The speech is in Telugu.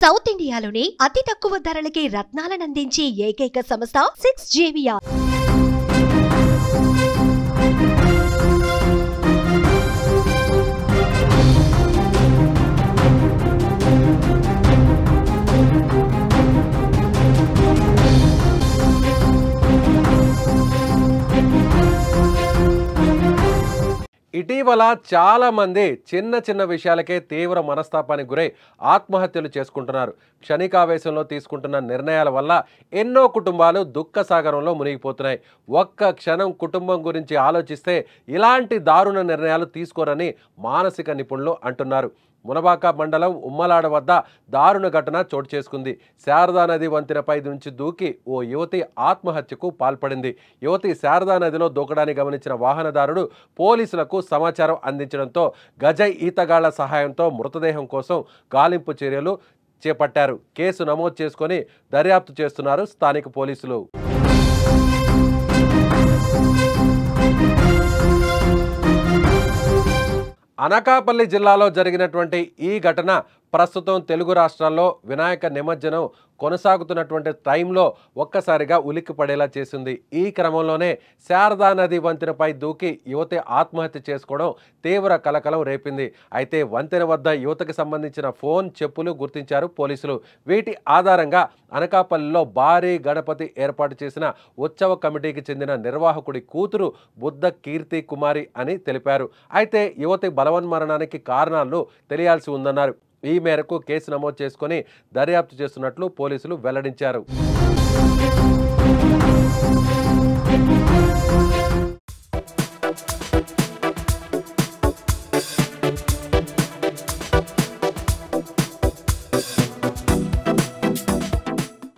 సౌత్ ఇండియాలోనే అతి తక్కువ ధరలకి రత్నాలనందించే ఏకైక సంస్థ 6JVR. ఇటీవల చాలా మంది చిన్న విషయాలకే తీవ్ర మనస్తాపానికి గురై ఆత్మహత్యలు చేసుకుంటున్నారు. క్షణికావేశంలో తీసుకుంటున్న నిర్ణయాల వల్ల ఎన్నో కుటుంబాలు దుఃఖ సాగరంలో మునిగిపోతున్నాయి. ఒక్క క్షణం కుటుంబం గురించి ఆలోచిస్తే ఇలాంటి దారుణ నిర్ణయాలు తీసుకోరని మానసిక నిపుణులు అంటున్నారు. మునబాక మండలం ఉమ్మలాడ వద్ద దారుణ ఘటన చోటు చేసుకుంది. శారదా నది వంతెనపై నుంచి దూకి ఓ యువతి ఆత్మహత్యకు పాల్పడింది. యువతి శారదా నదిలో దూకడాన్ని గమనించిన వాహనదారుడు పోలీసులకు సమాచారం అందించడంతో గజయ్ ఈతగాళ్ల సహాయంతో మృతదేహం కోసం గాలింపు చర్యలు చేపట్టారు. కేసు నమోదు చేసుకొని దర్యాప్తు చేస్తున్నారు స్థానిక పోలీసులు. అనకాపల్లి జిల్లాలో జరిగినటువంటి ఈ ఘటన ప్రస్తుతం తెలుగు రాష్ట్రాల్లో వినాయక నిమజ్జనం కొనసాగుతున్నటువంటి టైంలో ఒక్కసారిగా ఉలిక్కిపడేలా చేసింది. ఈ క్రమంలోనే శారదా నది వంతెనపై దూకి యువతి ఆత్మహత్య చేసుకోవడం తీవ్ర కలకలం రేపింది. అయితే వంతెన వద్ద యువతకి సంబంధించిన ఫోన్, చెప్పులు గుర్తించారు పోలీసులు. వీటి ఆధారంగా అనకాపల్లిలో భారీ గణపతి ఏర్పాటు చేసిన ఉత్సవ కమిటీకి చెందిన నిర్వాహకుడి కూతురు బుద్ధ కీర్తి కుమారి అని తెలిపారు. అయితే యువతి బలవన్మరణానికి కారణాలు తెలియాల్సి ఉందన్నారు. ఈ మేరకు కేసు నమోదు చేసుకొని దర్యాప్తు చేస్తున్నట్లు పోలీసులు వెల్లడించారు.